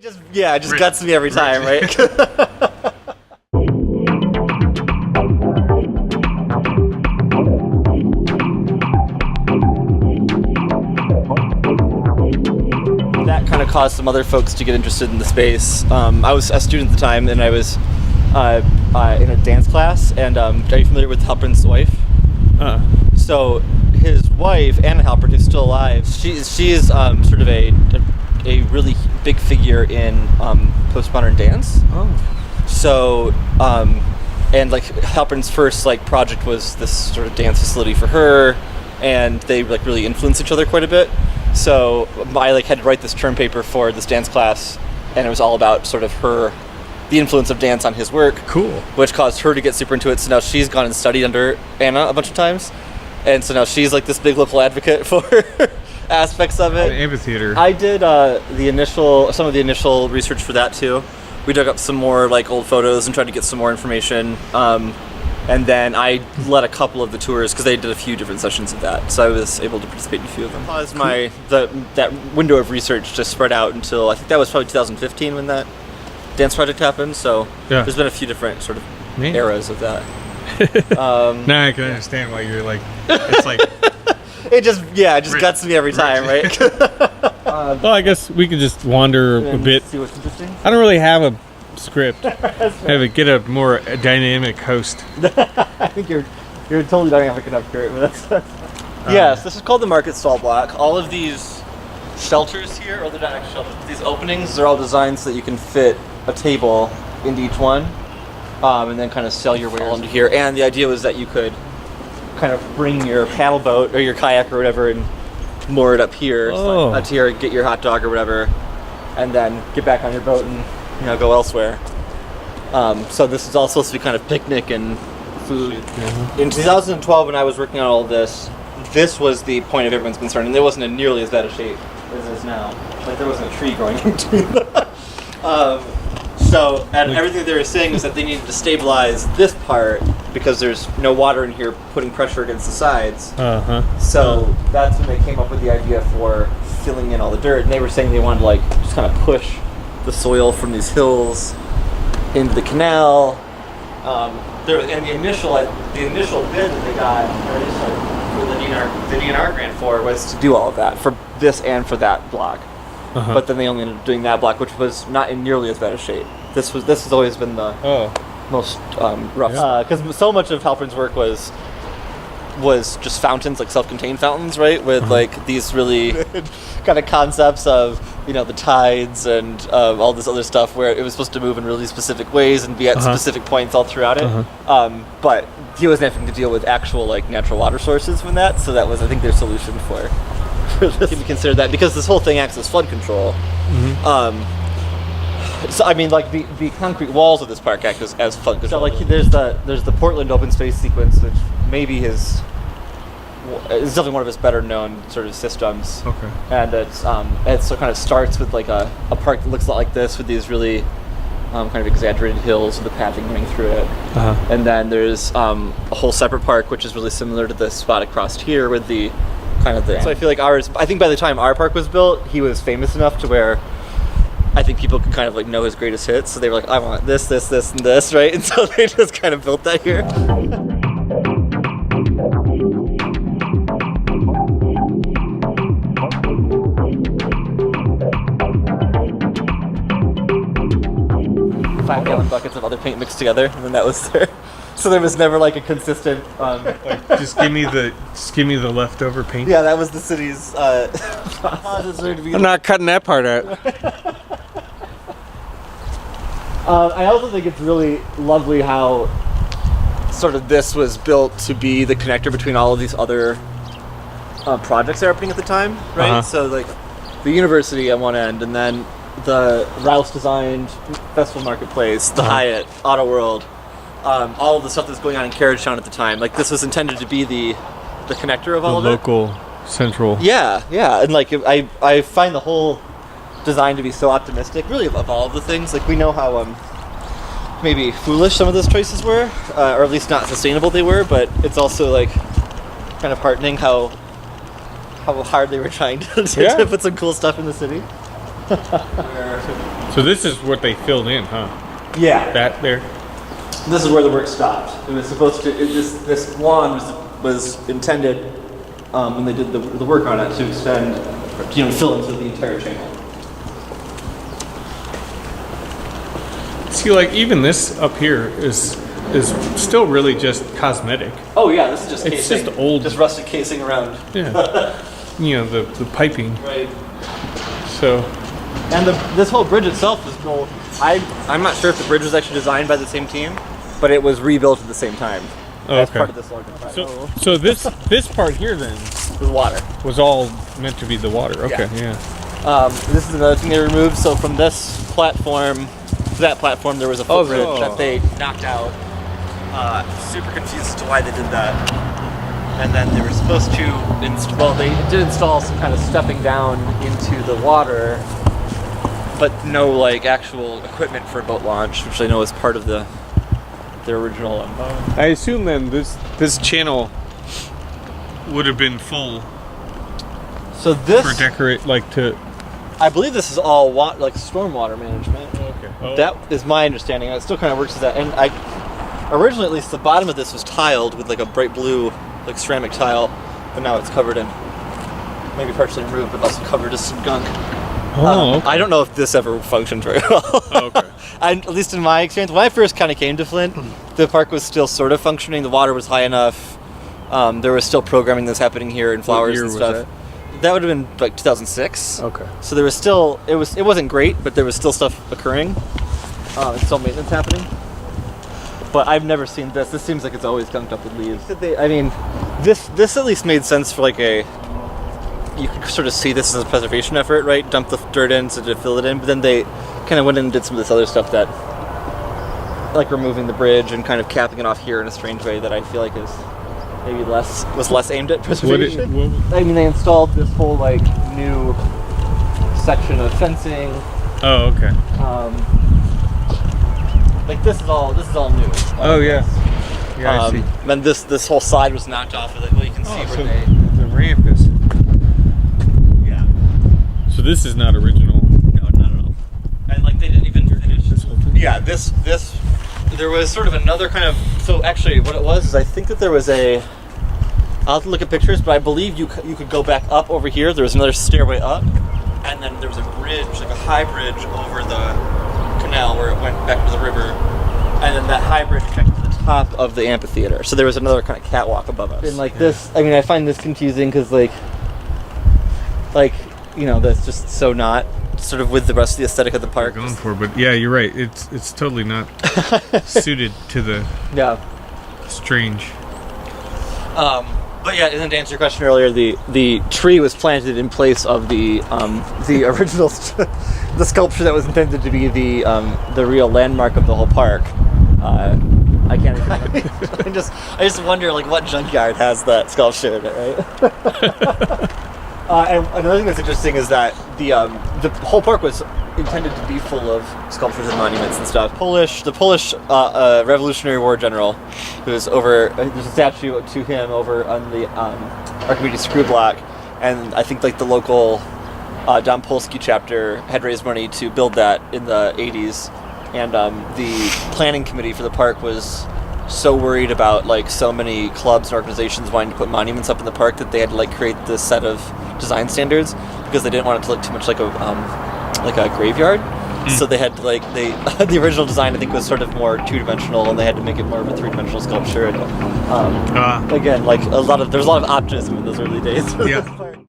It just guts me every time, right? That kind of caused some other folks to get interested in the space. I was a student at the time, and I was in a dance class. And are you familiar with Halpern's wife? So his wife, Anna Halpern, who's still alive, she is sort of a really big figure in postmodern dance. So and like Halpern's first like project was this sort of dance facility for her, and they like really influenced each other quite a bit. So I like had to write this term paper for this dance class, and it was all about sort of the influence of dance on his work. Cool. Which caused her to get super into it. So now she's gone and studied under Anna a bunch of times, and so now she's like this big local advocate for aspects of it. An amphitheater. I did some of the initial research for that too. We dug up some more like old photos and tried to get some more information. And then I led a couple of the tours because they did a few different sessions of that, so I was able to participate in a few of them. Caused that window of research to spread out until I think that was probably 2015 when that dance project happened. So there's been a few different sort of eras of that. Now I can understand why you're like, it's like it just guts me every time, right? Well, I guess we can just wander a bit. See what's interesting. I don't really have a script. Get a more dynamic host. I think you're totally dynamic enough, Kurt. But that's yes, this is called the market stall block. All of these shelters here, or they're not actually shelters, these openings, they're all designed so that you can fit a table into each one, and then kind of sell your wares into here. And the idea was that you could kind of bring your paddle boat or your kayak or whatever and moor it up here, up here, get your hot dog or whatever, and then get back on your boat and go elsewhere. So this is all supposed to be kind of picnic and food. Mm-hmm. In 2012, when I was working on all of this was the point of everyone's concern, and it wasn't in nearly as bad a shape as it is now. Like there wasn't a tree growing in between them. And everything they were saying was that they needed to stabilize this part because there's no water in here putting pressure against the sides. So that's when they came up with the idea for filling in all the dirt, and they were saying they wanted to like just kind of push the soil from these hills into the canal. And the initial bid that they got for the DNR grant for was to do all of that for this and for that block. But then they only ended up doing that block, which was not in nearly as bad a shape. This has always been the most rough, because so much of Halpern's work was just fountains, like self-contained fountains, right? With like these really kind of concepts of the tides and all this other stuff where it was supposed to move in really specific ways and be at specific points all throughout it. But he wasn't having to deal with actual like natural water sources from that, so that was I think their solution for this. Can be considered that because this whole thing acts as flood control. So I mean, like the concrete walls of this park act as flood control. So like there's the Portland open space sequence, which maybe is definitely one of his better known sort of systems. And it kind of starts with like a park that looks a lot like this with these really kind of exaggerated hills with the pathing running through it. And then there's a whole separate park which is really similar to the spot across here with the kind of the. So I feel like I think by the time our park was built, he was famous enough to where I think people could kind of like know his greatest hits. So they were like, I want this, and this, right? And so they just kind of built that here. Five-gallon buckets of other paint mixed together, and then that was there. So there was never like a consistent. Like, just give me the leftover paint. Yeah, that was the city's. I'm not cutting that part out. I also think it's really lovely how sort of this was built to be the connector between all of these other projects that are happening at the time, right? So like the university on one end, and then the Rouse designed Festival Marketplace, the Hyatt, Auto World, all of the stuff that's going on in Carriage Town at the time. Like this was intended to be the connector of all of it. Local, central. Yeah, and like I find the whole design to be so optimistic, really, of all of the things. Like we know how maybe foolish some of those choices were, or at least not sustainable they were, but it's also like kind of heartening how hard they were trying to put some cool stuff in the city. So this is what they filled in, huh? Yeah. That there. This is where the work stopped. It was supposed to. This lawn was intended when they did the work on it to extend, fill into the entire channel. See, like even this up here is still really just cosmetic. Oh yeah, this is just It's casing. just old- just rusted casing around. Yeah. The piping. Right. So. And this whole bridge itself is built. I'm not sure if the bridge was actually designed by the same team, but it was rebuilt at the same time. As part of this larger project. So this part here then With water. was all meant to be the water. Okay, yeah. This is another thing they removed. So from this platform to that platform, there was a footbridge that they knocked out. Super confused as to why they did that. And then they were supposed to they did install some kind of stepping down into the water, but no like actual equipment for boat launch, which I know is part of their original. I assume then this channel would have been full So this, for decorate I believe this is all stormwater management. Okay. Oh. That is my understanding. It still kind of works as that. And originally, at least the bottom of this was tiled with like a bright blue, like ceramic tile, but now it's covered in, maybe partially removed, but also covered in some gunk. Oh, okay. I don't know if this ever functioned very well. Oh, okay. At least in my experience, when I first kind of came to Flint, the park was still sort of functioning. The water was high enough. There was still programming that's happening here and flowers year and was stuff. That would have been like 2006. Okay. So there was still it wasn't great, but there was still stuff occurring. And still maintenance happening. But I've never seen this. This seems like it's always gunked up with leaves. This at least made sense for you could sort of see this as a preservation effort, right? Dump the dirt in to fill it in, but then they kind of went in and did some of this other stuff that, like removing the bridge and kind of capping it off here in a strange way that I feel like is maybe less aimed at preservation. They installed this whole new section of fencing. Oh, okay. This is all new. Oh yeah. Yeah, I see. Then this whole side was knocked off of it. Well, you can see where the ramp is. Yeah. So this is not original. No, not at all. And they didn't even finish this whole thing. Yeah, this there was sort of another kind of. So actually, what it was is I think that there was I'll have to look at pictures, but I believe you could go back up over here. There was another stairway up, and then there was a bridge, like a high bridge over the canal where it went back to the river, and then that high bridge connected to the top of the amphitheater. So there was another kind of catwalk above us. And this, I find this confusing because that's just so not sort of with the rest of the aesthetic of the park. Going for, but yeah, you're right. It's totally not suited to the strange. But yeah, and then to answer your question earlier, the tree was planted in place of the original the sculpture that was intended to be the real landmark of the whole park. I can't even remember. I just wonder what junkyard has that sculpture in it, right? And another thing that's interesting is that the whole park was intended to be full of sculptures and monuments and stuff. The Polish Revolutionary War general, who's over. There's a statue to him over on the Archimedes screw block, and I think the local Don Polski chapter had raised money to build that in the 80s, and the planning committee for the park was so worried about so many clubs and organizations wanting to put monuments up in the park that they had to create this set of design standards because they didn't want it to look too much like a graveyard. So they had to the original design I think was sort of more two-dimensional, and they had to make it more of a three-dimensional sculpture. And again, there's a lot of optimism in those early days. Yeah.